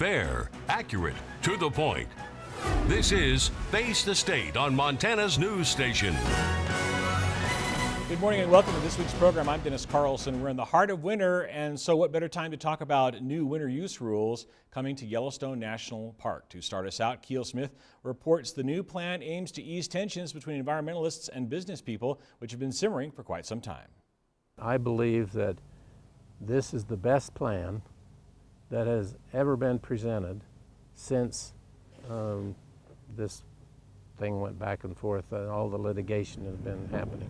fair, accurate, to the point. This is Face the State on Montana's news station. Good morning and welcome to this week's program. I'm Dennis Carlson. We're in the heart of winter, and so what better time to talk about new winter use rules coming to Yellowstone National Park. To start us out, Keel Smith reports the new plan aims to ease tensions between environmentalists and business people, which have been simmering for quite some time. I believe that this is the best plan that has ever been presented since this thing went back and forth, all the litigation has been happening.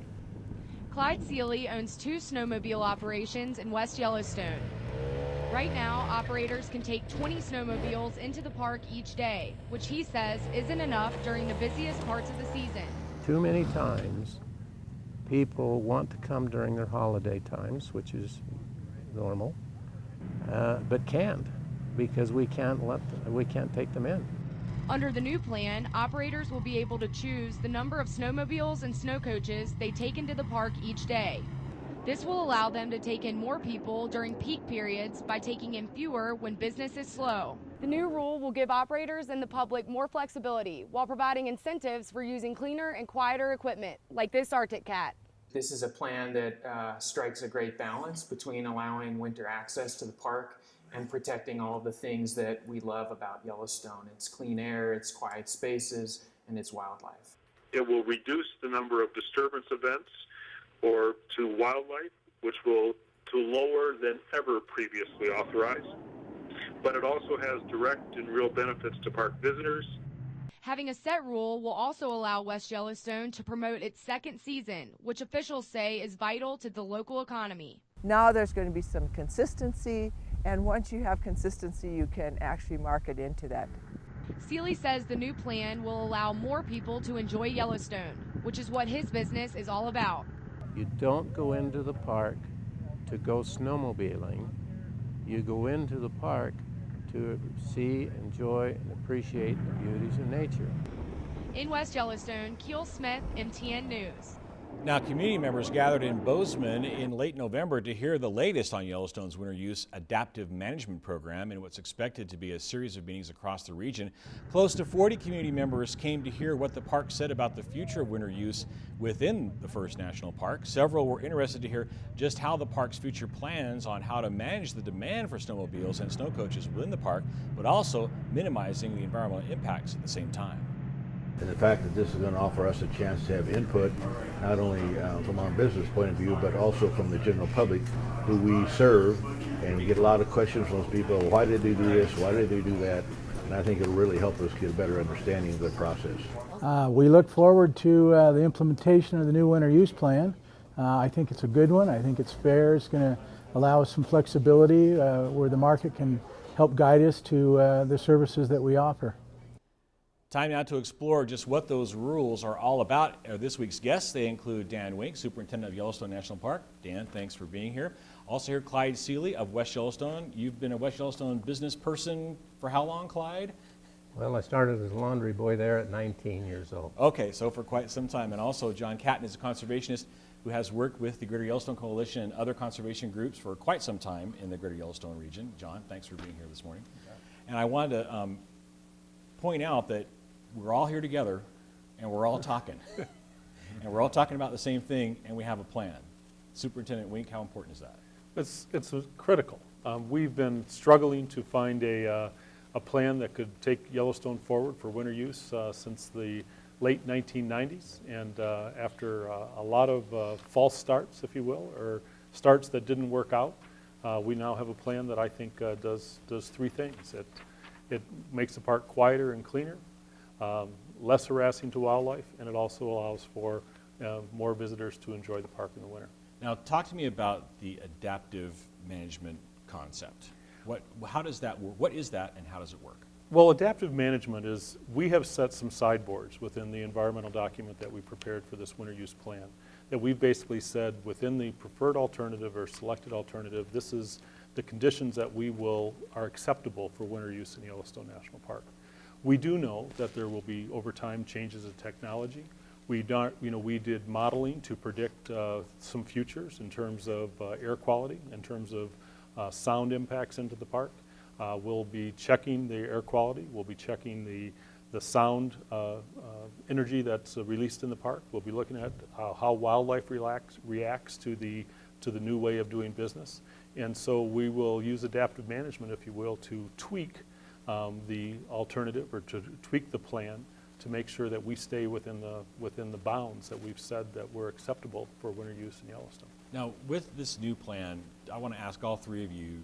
Clyde Seely owns 2 snowmobile operations in West Yellowstone. Right now, operators can take 20 snowmobiles into the park each day, which he says isn't enough during the busiest parts of the season. Too many times, people want to come during their holiday times, which is normal, but can't because we can't take them in. Under the new plan, operators will be able to choose the number of snowmobiles and snow coaches they take into the park each day. This will allow them to take in more people during peak periods by taking in fewer when business is slow. The new rule will give operators and the public more flexibility while providing incentives for using cleaner and quieter equipment, like this Arctic Cat. This is a plan that strikes a great balance between allowing winter access to the park and protecting all of the things that we love about Yellowstone. It's clean air, it's quiet spaces, and it's wildlife. It will reduce the number of disturbance events or to wildlife, which will to lower than ever previously authorized. But it also has direct and real benefits to park visitors. Having a set rule will also allow West Yellowstone to promote its second season, which officials say is vital to the local economy. Now there's going to be some consistency, and once you have consistency, you can actually market into that. Seely says the new plan will allow more people to enjoy Yellowstone, which is what his business is all about. You don't go into the park to go snowmobiling. You go into the park to see, enjoy, and appreciate the beauties of nature. In West Yellowstone, Keel Smith, MTN News. Now, community members gathered in Bozeman in late November to hear the latest on Yellowstone's winter use adaptive management program in what's expected to be a series of meetings across the region. Close to 40 community members came to hear what the park said about the future of winter use within the First National Park. Several were interested to hear just how the park's future plans on how to manage the demand for snowmobiles and snow coaches within the park, but also minimizing the environmental impacts at the same time. And the fact that this is going to offer us a chance to have input, not only from our business point of view, but also from the general public who we serve. And we get a lot of questions from those people. Why did they do this? Why did they do that? And I think it'll really help us get a better understanding of the process. We look forward to the implementation of the new winter use plan. I think it's a good one. I think it's fair. It's going to allow us some flexibility where the market can help guide us to the services that we offer. Time now to explore just what those rules are all about. This week's guests, they include Dan Wenk, Superintendent of Yellowstone National Park. Dan, thanks for being here. Also here, Clyde Seely of West Yellowstone. You've been a West Yellowstone business person for how long, Clyde? Well, I started as a laundry boy there at 19 years old. Okay, so for quite some time. And also Jon Catton is a conservationist who has worked with the Greater Yellowstone Coalition and other conservation groups for quite some time in the Greater Yellowstone region. Jon, thanks for being here this morning. And I wanted to point out that we're all here together and we're all talking. And we're all talking about the same thing and we have a plan. Superintendent Wenk, how important is that? It's critical. We've been struggling to find a plan that could take Yellowstone forward for winter use since the late 1990s, and after a lot of false starts, if you will, or starts that didn't work out, we now have a plan that I think does 3 things. It makes the park quieter and cleaner, less harassing to wildlife, and it also allows for more visitors to enjoy the park in the winter. Now, talk to me about the adaptive management concept. How does that work? What is that and how does it work? Well, adaptive management is, we have set some sideboards within the environmental document that we prepared for this winter use plan, that we've basically said within the preferred alternative or selected alternative, this is the conditions that are acceptable for winter use in Yellowstone National Park. We do know that there will be over time changes in technology. We did modeling to predict some futures in terms of air quality, in terms of sound impacts into the park. We'll be checking the air quality. We'll be checking the sound energy that's released in the park. We'll be looking at how wildlife reacts to the new way of doing business. And so we will use adaptive management, if you will, to tweak the alternative, or to tweak the plan to make sure that we stay within the bounds that we've said that were acceptable for winter use in Yellowstone. Now, with this new plan, I want to ask all three of you,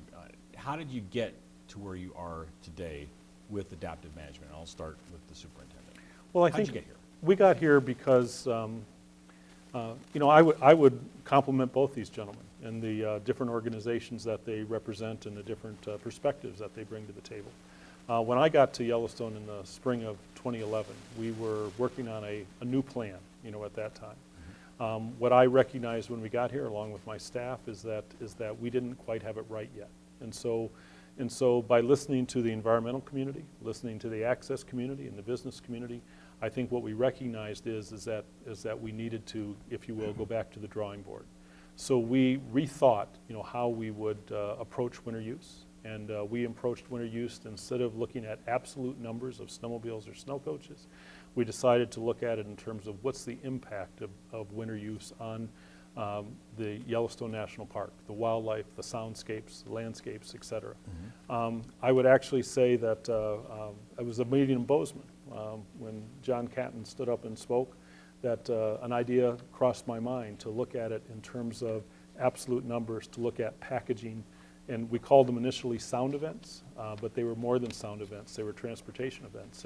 how did you get to where you are today with adaptive management? I'll start with the superintendent. Well, I How'd think you get here? we got here because you know, I would compliment both these gentlemen and the different organizations that they represent and the different perspectives that they bring to the table. When I got to Yellowstone in the spring of 2011, we were working on a new plan, you know, at that time. What I recognized when we got here, along with my staff, is that we didn't quite have it right yet. And so by listening to the environmental community, listening to the access community and the business community, I think what we recognized is that we needed to, if you will, go back to the drawing board. So we rethought, you know, how we would approach winter use. And we approached winter use, instead of looking at absolute numbers of snowmobiles or snow coaches, we decided to look at it in terms of what's the impact of winter use on the Yellowstone National Park, the wildlife, the soundscapes, the landscapes, et cetera. I would actually say that I was a meeting in Bozeman when Jon Catton stood up and spoke, that an idea crossed my mind to look at it in terms of absolute numbers, to look at packaging. And we called them initially sound events, but they were more than sound events. They were transportation events.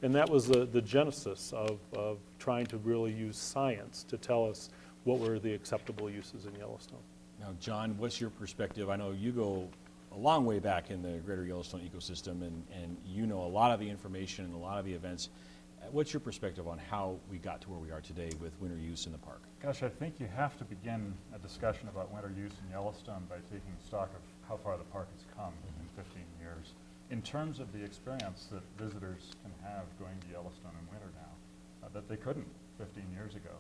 And that was the genesis of trying to really use science to tell us what were the acceptable uses in Yellowstone. Now, Jon, what's your perspective? I know you go a long way back in the greater Yellowstone ecosystem, and you know a lot of the information and a lot of the events. What's your perspective on how we got to where we are today with winter use in the park? Gosh, I think you have to begin a discussion about winter use in Yellowstone by taking stock of how far the park has come in 15 years. In terms of the experience that visitors can have going to Yellowstone in winter now, that they couldn't 15 years ago.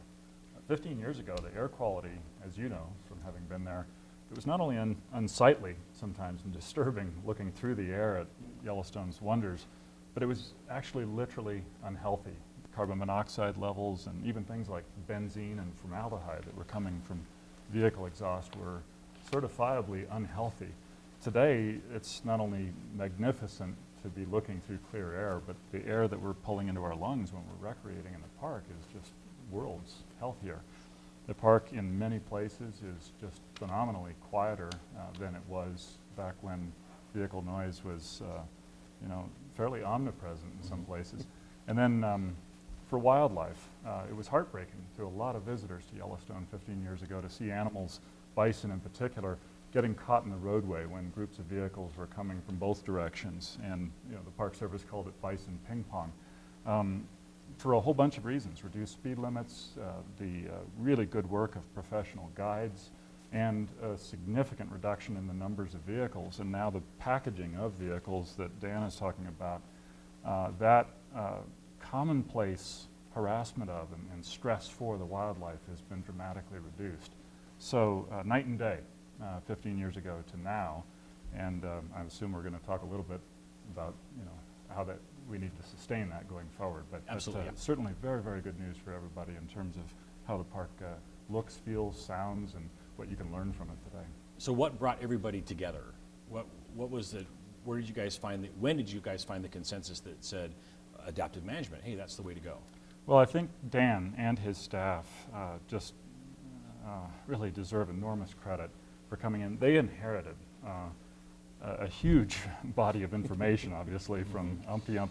15 years ago, the air quality, as you know from having been there, it was not only unsightly sometimes and disturbing looking through the air at Yellowstone's wonders, but it was actually literally unhealthy. Carbon monoxide levels and even things like benzene and formaldehyde that were coming from vehicle exhaust were certifiably unhealthy. Today, it's not only magnificent to be looking through clear air, but the air that we're pulling into our lungs when we're recreating in the park is just worlds healthier. The park in many places is just phenomenally quieter than it was back when vehicle noise was you know, fairly omnipresent in some places. And then for wildlife, it was heartbreaking to a lot of visitors to Yellowstone 15 years ago to see animals, bison in particular, getting caught in the roadway when groups of vehicles were coming from both directions. And you know, the Park Service called it bison ping pong. For a whole bunch of reasons: reduced speed limits, the really good work of professional guides, and a significant reduction in the numbers of vehicles, and now the packaging of vehicles that Dan is talking about. That commonplace harassment of and stress for the wildlife has been dramatically reduced. So night and day, 15 years ago to now, and I assume we're going to talk a little bit about, you know, how that we need to sustain that going forward. But absolutely, certainly very, very good news for everybody in terms of how the park looks, feels, sounds, and what you can learn from it today. So what brought everybody together? What was the, where did you guys find the, when did you guys find the consensus that said adaptive management, hey, that's the way to go? Well, I think Dan and his staff just really deserve enormous credit for coming in. They inherited a huge body of information, obviously, from umpty-ump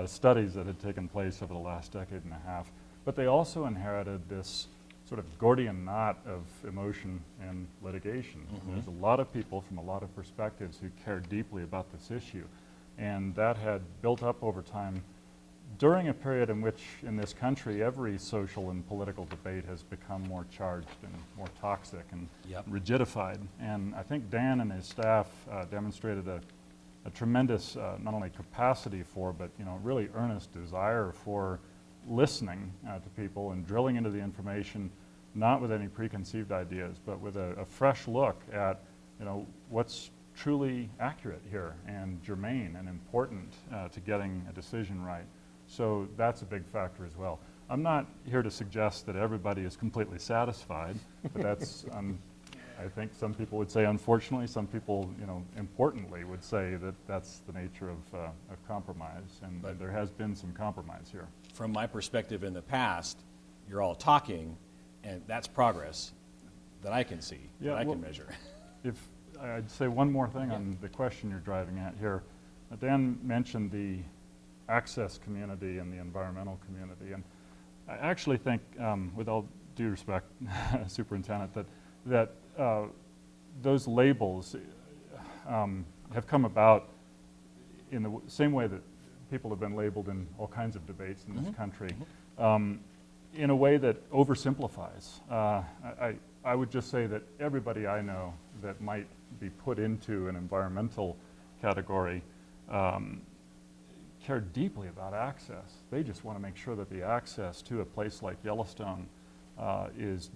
studies that had taken place over the last decade and a half. But they also inherited this sort of Gordian knot of emotion and litigation. There's a lot of people from a lot of perspectives who care deeply about this issue. And that had built up over time during a period in which, in this country, every social and political debate has become more charged and more toxic and rigidified. And I think Dan and his staff demonstrated a tremendous not only capacity for, but really earnest desire for listening to people and drilling into the information, not with any preconceived ideas, but with a fresh look at what's truly accurate here and germane and important to getting a decision right. So that's a big factor as well. I'm not here to suggest that everybody is completely satisfied, but that's, I think some people would say unfortunately, some people, you know, importantly would say that that's the nature of compromise, and there has been some compromise here. From my perspective in the past, you're all talking, and that's progress that I can see, that I can measure. If I'd say one more thing on the question you're driving at here. Dan mentioned the access community and the environmental community, and I actually think, with all due respect, Superintendent, that those labels have come about in the same way that people have been labeled in all kinds of debates in this country, in a way that oversimplifies. I would just say that everybody I know that might be put into an environmental category care deeply about access. They just want to make sure that the access to a place like Yellowstone is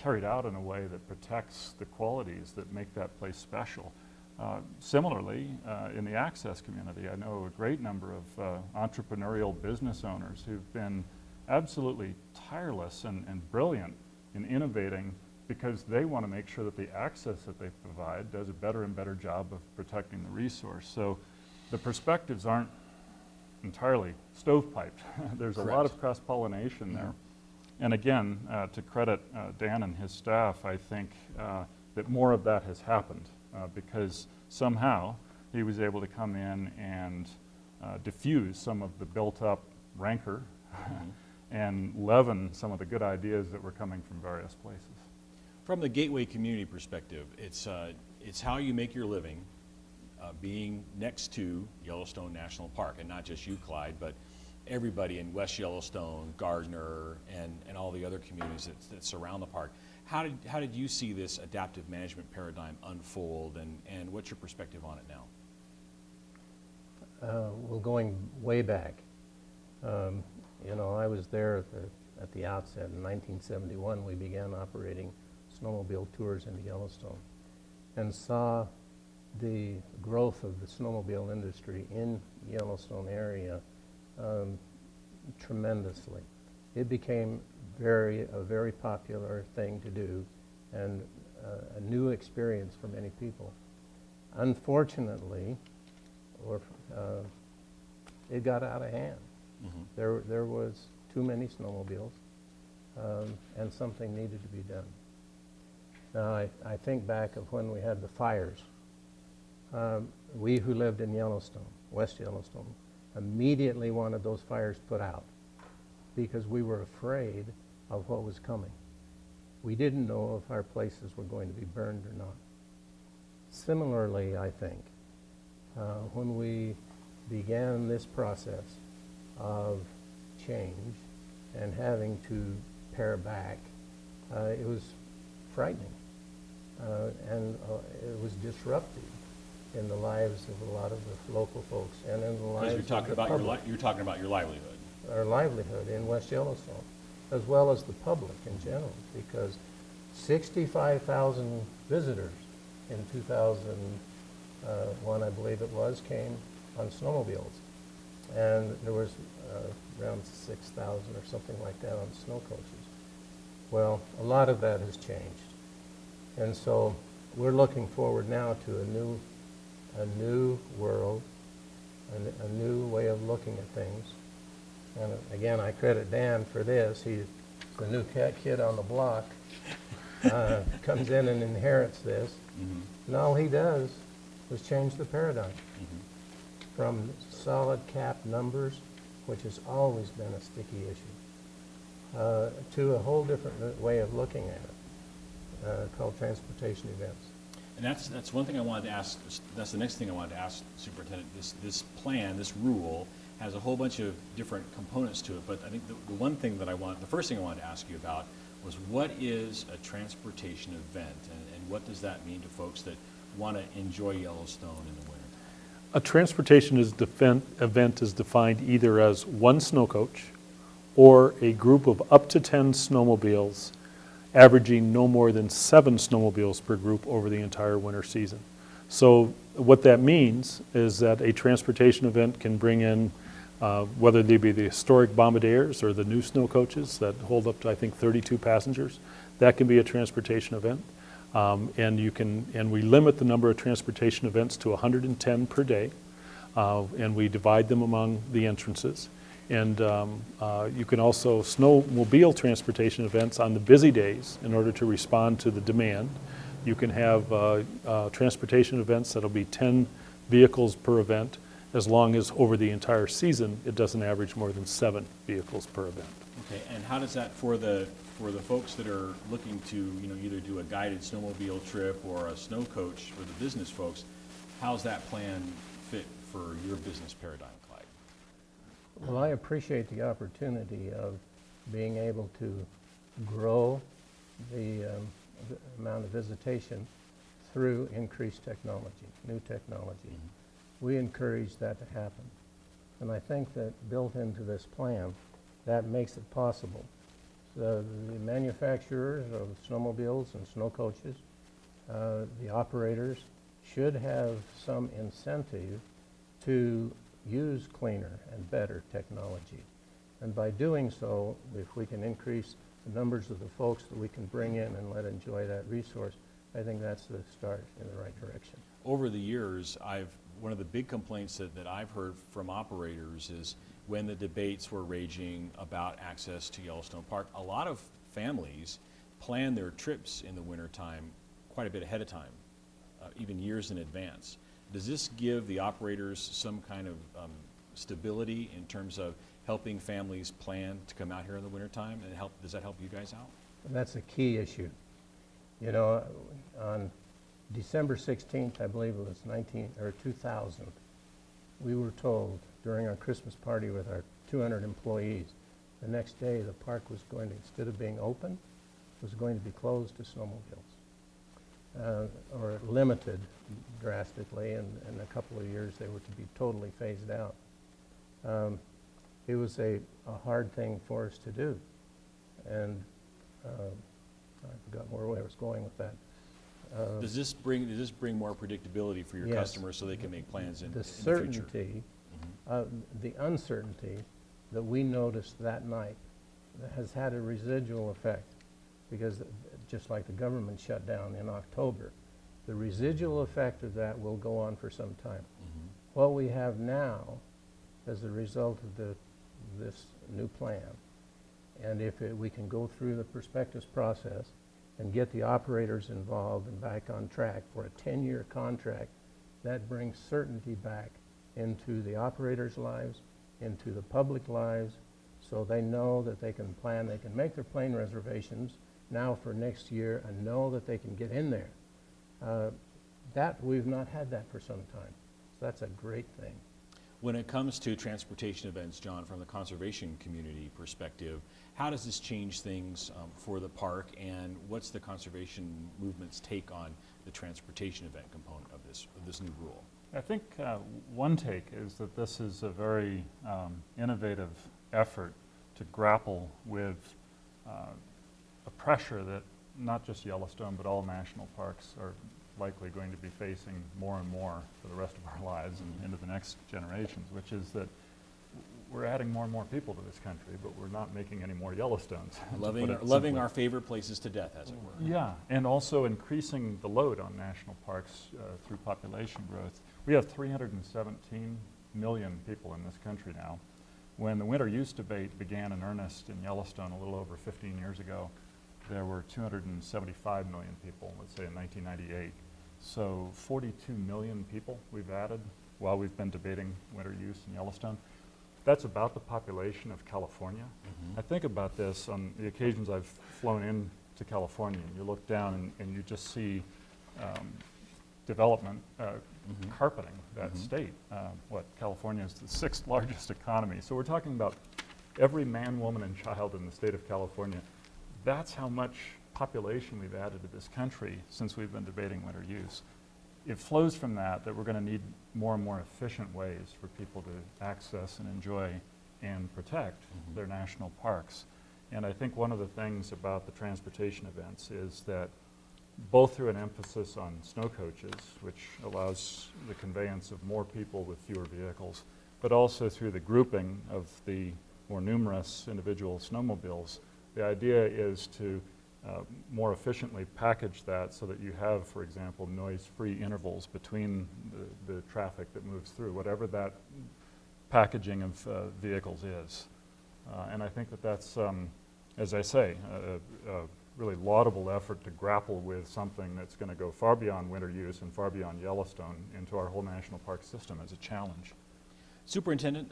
carried out in a way that protects the qualities that make that place special. Similarly, in the access community, I know a great number of entrepreneurial business owners who've been absolutely tireless and brilliant in innovating because they want to make sure that the access that they provide does a better and better job of protecting the resource. So the perspectives aren't entirely stovepiped. There's a lot of cross-pollination there. And again, to credit Dan and his staff, I think that more of that has happened because somehow he was able to come in and diffuse some of the built-up rancor and leaven some of the good ideas that were coming from various places. From the Gateway community perspective, it's how you make your living being next to Yellowstone National Park, and not just you, Clyde, but everybody in West Yellowstone, Gardner, and all the other communities that surround the park. How did you see this adaptive management paradigm unfold, and what's your perspective on it now? Well, going way back, you know, I was there at the outset. In 1971, we began operating snowmobile tours into Yellowstone and saw the growth of the snowmobile industry in Yellowstone area tremendously. It became a very popular thing to do and a new experience for many people. Unfortunately, it got out of hand. There was too many snowmobiles and something needed to be done. Now I think back of when we had the fires. We who lived in Yellowstone, West Yellowstone, immediately wanted those fires put out because we were afraid of what was coming. We didn't know if our places were going to be burned or not. Similarly, I think, when we began this process of change and having to pare back, it was frightening and it was disruptive in the lives of a lot of the local folks and in the lives of the public. You're talking about your livelihood. Our livelihood in West Yellowstone, as well as the public in general, because 65,000 visitors in 2001, I believe it was, came on snowmobiles. And there was around 6,000 or something like that on snow coaches. Well, a lot of that has changed. And so we're looking forward now to a new world, a new way of looking at things. And again, I credit Dan for this. He's the new kid on the block, comes in and inherits this. And all he does is change the paradigm from solid cap numbers, which has always been a sticky issue, to a whole different way of looking at it, called transportation events. And that's one thing I wanted to ask. That's the next thing I wanted to ask, Superintendent. This plan, this rule, has a whole bunch of different components to it. But I think the first thing I wanted to ask you about was, what is a transportation event, and what does that mean to folks that want to enjoy Yellowstone in the winter? A transportation event is defined either as one snow coach or a group of up to 10 snowmobiles, averaging no more than 7 snowmobiles per group over the entire winter season. So what that means is that a transportation event can bring in, whether they be the historic bombardiers or the new snow coaches that hold up to, I think, 32 passengers, that can be a transportation event. And we limit the number of transportation events to 110 per day, and we divide them among the entrances. And you can also snowmobile transportation events on the busy days in order to respond to the demand. You can have transportation events that'll be 10 vehicles per event, as long as over the entire season it doesn't average more than 7 vehicles per event. Okay, and how does that for the folks that are looking to either do a guided snowmobile trip or a snow coach for the business folks? How's that plan fit for your business paradigm, Clyde? Well, I appreciate the opportunity of being able to grow the amount of visitation through increased technology, new technology. Mm-hmm. We encourage that to happen. And I think that built into this plan, that makes it possible. The manufacturers of snowmobiles and snow coaches, the operators, should have some incentive to use cleaner and better technology. And by doing so, if we can increase the numbers of the folks that we can bring in and let enjoy that resource, I think that's the start in the right direction. Over the years, one of the big complaints that I've heard from operators is when the debates were raging about access to Yellowstone Park, a lot of families plan their trips in the wintertime quite a bit ahead of time, even years in advance. Does this give the operators some kind of stability in terms of helping families plan to come out here in the wintertime? And does that help you guys out? That's a key issue. You know, on December 16th, I believe it was 2000, we were told during our Christmas party with our 200 employees, the next day the park was going to, instead of being open, was going to be closed to snowmobiles. Or limited drastically, and in a couple of years they were to be totally phased out. It was a hard thing for us to do, and I forgot where I was going with that. Does this bring more predictability for your yes, customers so they can make plans in the future? Certainty, the uncertainty that we noticed that night has had a residual effect, because just like the government shut down in October, the residual effect of that will go on for some time. Mm-hmm. What we have now as a result of this new plan, and if we can go through the prospectus process and get the operators involved and back on track for a 10-year contract, that brings certainty back into the operators' lives, into the public lives, so they know that they can plan, they can make their plane reservations now for next year and know that they can get in there. That we've not had that for some time. So that's a great thing. When it comes to transportation events, John, from the conservation community perspective, how does this change things for the park, and what's the conservation movement's take on the transportation event component of this new rule? I think one take is that this is a very innovative effort to grapple with a pressure that not just Yellowstone but all national parks are likely going to be facing more and more for the rest of our lives and into the next generations, which is that we're adding more and more people to this country, but we're not making any more Yellowstones. Loving our favorite places to death, as it were. Yeah, and also increasing the load on national parks through population growth. We have 317 million people in this country now. When the winter use debate began in earnest in Yellowstone a little over 15 years ago, there were 275 million people, let's say in 1998. So 42 million people we've added while we've been debating winter use in Yellowstone. That's about the population of California. Mm-hmm. I think about this on the occasions I've flown into California, and you look down and you just see development carpeting that state. California is the 6th largest economy. So we're talking about every man, woman, and child in the state of California. That's how much population we've added to this country since we've been debating winter use. It flows from that we're going to need more and more efficient ways for people to access and enjoy and protect their national parks. And I think one of the things about the transportation events is that both through an emphasis on snow coaches, which allows the conveyance of more people with fewer vehicles, but also through the grouping of the more numerous individual snowmobiles. The idea is to more efficiently package that so that you have, for example, noise-free intervals between the traffic that moves through, whatever that packaging of vehicles is. And I think that that's, as I say, a really laudable effort to grapple with something that's going to go far beyond winter use and far beyond Yellowstone into our whole national park system as a challenge. Superintendent,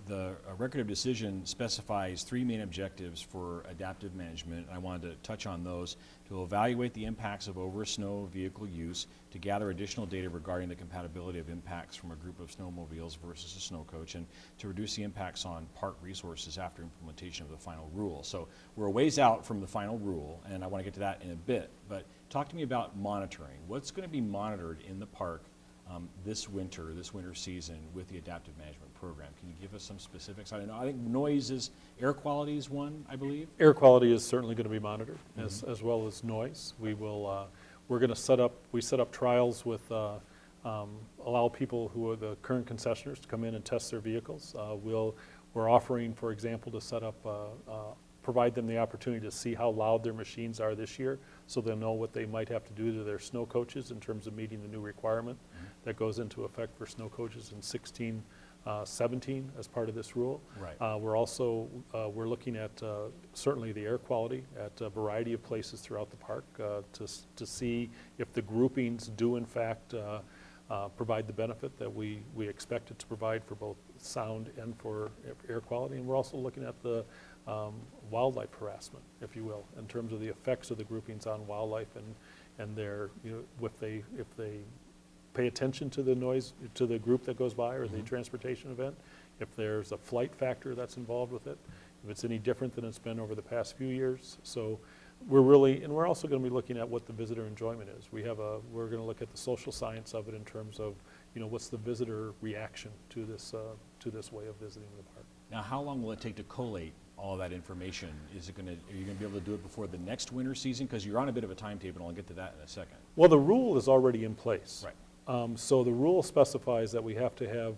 the record of decision specifies 3 main objectives for adaptive management. I wanted to touch on those: to evaluate the impacts of over-snow vehicle use, to gather additional data regarding the compatibility of impacts from a group of snowmobiles versus a snow coach, and to reduce the impacts on park resources after implementation of the final rule. So we're a ways out from the final rule, and I want to get to that in a bit, but talk to me about monitoring. What's going to be monitored in the park this winter season with the adaptive management program? Can you give us some specifics? I don't know. I think noise is, air quality is one, I believe. Air quality is certainly going to be monitored, as well as noise. We will, we're going to set up trials with, allow people who are the current concessioners to come in and test their vehicles. We're offering, for example, to set up, provide them the opportunity to see how loud their machines are this year, so they'll know what they might have to do to their snow coaches in terms of meeting the new requirement that goes into effect for snow coaches in 17 as part of this rule. Right. We're also we're looking at certainly the air quality at a variety of places throughout the park to see if the groupings do in fact provide the benefit that we expect it to provide for both sound and for air quality. And we're also looking at the wildlife harassment, if you will, in terms of the effects of the groupings on wildlife and their, you know, if they pay attention to the noise, to the group that goes by or the transportation event, if there's a flight factor that's involved with it, if it's any different than it's been over the past few years. So we're really, and we're also going to be looking at what the visitor enjoyment is. We're going to look at the social science of it in terms of, you know, what's the visitor reaction to this way of visiting the park. Now, how long will it take to collate all of that information? Are you going to be able to do it before the next winter season? Because you're on a bit of a timetable, and I'll get to that in a second. Well, the rule is already in place. Right. So the rule specifies that we have to have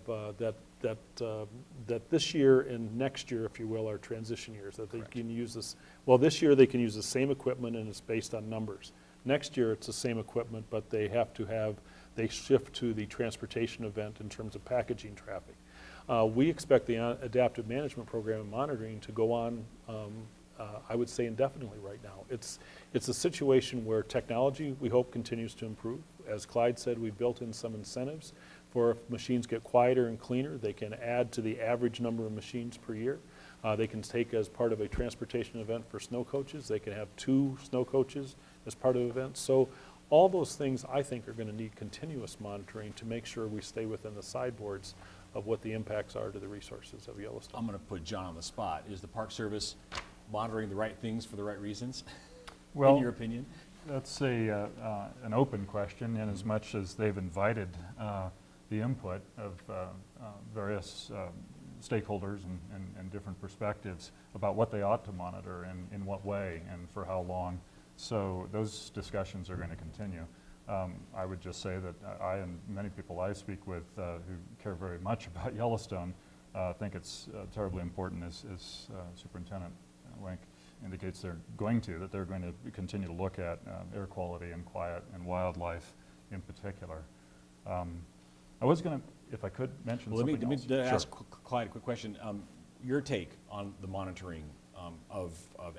that this year and next year, if you will, are transition years, that they can use this. Well, this year they can use the same equipment and it's based on numbers. Next year it's the same equipment, but they have to have, they shift to the transportation event in terms of packaging traffic. We expect the adaptive management program and monitoring to go on, I would say, indefinitely right now. It's a situation where technology, we hope, continues to improve. As Clyde said, we built in some incentives for if machines get quieter and cleaner, they can add to the average number of machines per year. They can take as part of a transportation event for snow coaches. They can have 2 snow coaches as part of events. So all those things, I think, are going to need continuous monitoring to make sure we stay within the sideboards of what the impacts are to the resources of Yellowstone. I'm going to put John on the spot. Is the Park Service monitoring the right things for the right reasons, Well, in your opinion? That's an open question, in as much as they've invited the input of various stakeholders and different perspectives about what they ought to monitor and in what way and for how long. So those discussions are going to continue. I would just say that I and many people I speak with who care very much about Yellowstone think it's terribly important, as Superintendent Wenk indicates they're going to continue to look at air quality and quiet and wildlife in particular. I was going to, if I could, mention something else. Let me ask Clyde a quick question. Your take on the monitoring of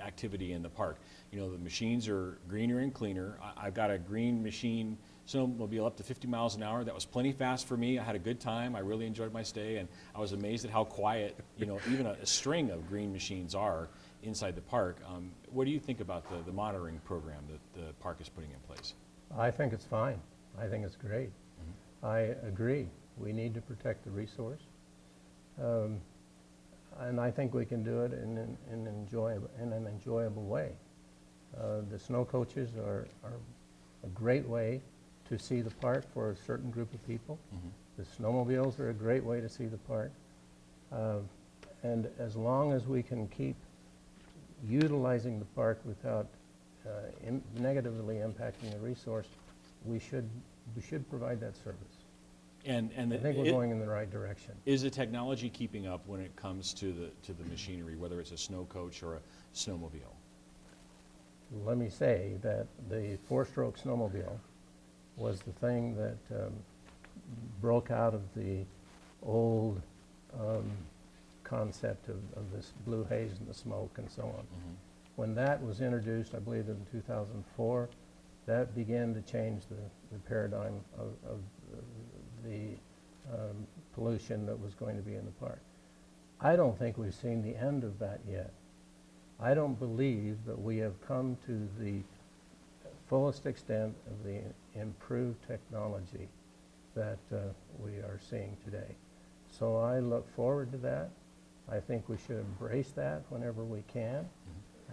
activity in the park. You know, the machines are greener and cleaner. I've got a green machine snowmobile up to 50 miles an hour. That was plenty fast for me. I had a good time. I really enjoyed my stay, and I was amazed at how quiet, you know, even a string of green machines are inside the park. What do you think about the monitoring program that the park is putting in place? I think it's fine. I think it's great. I agree. We need to protect the resource. And I think we can do it in an enjoyable way. The snow coaches are a great way to see the park for a certain group of people. The snowmobiles are a great way to see the park. And as long as we can keep utilizing the park without negatively impacting the resource, we should provide that service. And I think we're going in the right direction. Is the technology keeping up when it comes to the machinery, whether it's a snow coach or a snowmobile? Let me say that the four-stroke snowmobile was the thing that broke out of the old concept of this blue haze and the smoke and so on. Mm-hmm. When that was introduced, I believe in 2004, that began to change the paradigm of the pollution that was going to be in the park. I don't think we've seen the end of that yet. I don't believe that we have come to the fullest extent of the improved technology that we are seeing today. So I look forward to that. I think we should embrace that whenever we can.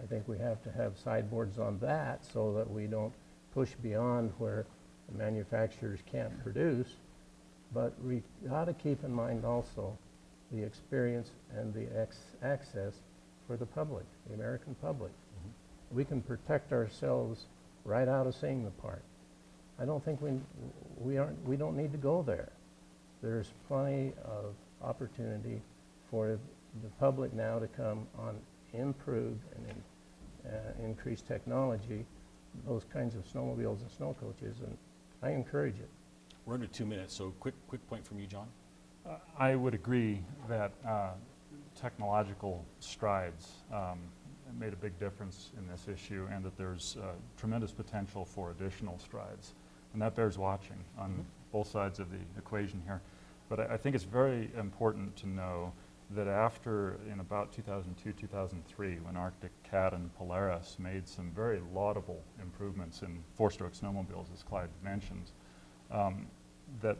I think we have to have sideboards on that so that we don't push beyond where the manufacturers can't produce. But we ought to keep in mind also the experience and the access for the public, the American public. We can protect ourselves right out of seeing the park. I don't think we don't need to go there. There's plenty of opportunity for the public now to come on improved and increased technology, those kinds of snowmobiles and snow coaches, and I encourage it. We're under 2 minutes, so quick point from you, John. I would agree that technological strides made a big difference in this issue, and that there's tremendous potential for additional strides. And that bears watching on both sides of the equation here. But I think it's very important to know that after, in about 2002, 2003, when Arctic Cat and Polaris made some very laudable improvements in four-stroke snowmobiles, as Clyde mentioned, that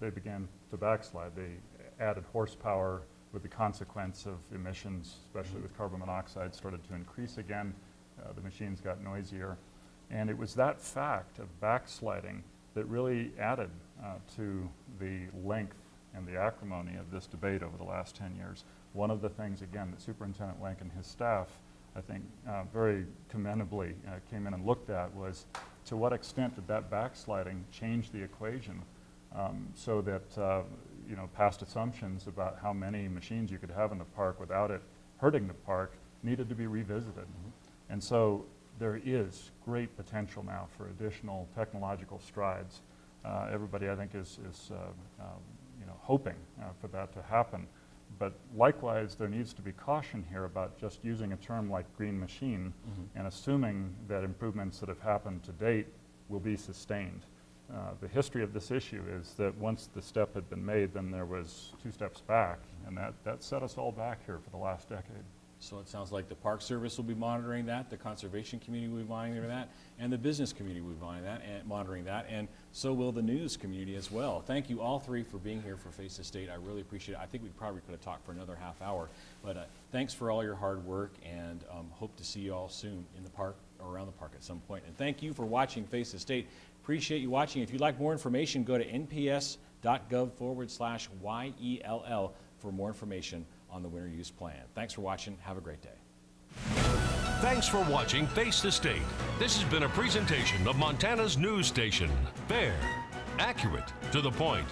they began to backslide. They added horsepower with the consequence of emissions, especially with carbon monoxide, started to increase again. The machines got noisier. And it was that fact of backsliding that really added to the length and the acrimony of this debate over the last 10 years. One of the things, again, that Superintendent Wenk and his staff, I think, very commendably came in and looked at was to what extent did that backsliding change the equation so that past assumptions about how many machines you could have in the park without it hurting the park needed to be revisited. And so there is great potential now for additional technological strides. Everybody, I think, is hoping for that to happen. But likewise, there needs to be caution here about just using a term like green machine and assuming that improvements that have happened to date will be sustained. The history of this issue is that once the step had been made, then there was 2 steps back, and that set us all back here for the last decade. So it sounds like the Park Service will be monitoring that, the conservation community will be monitoring that, and the business community will be monitoring that, and so will the news community as well. Thank you all three for being here for Face the State. I really appreciate it. I think we probably could have talked for another half hour, but thanks for all your hard work, and hope to see you all soon in the park or around the park at some point. And thank you for watching Face the State. Appreciate you watching. If you'd like more information, go to nps.gov/YELL for more information on the winter use plan. Thanks for watching. Have a great day. Thanks for watching Face the State. This has been a presentation of Montana's news station. Fair, accurate, to the point.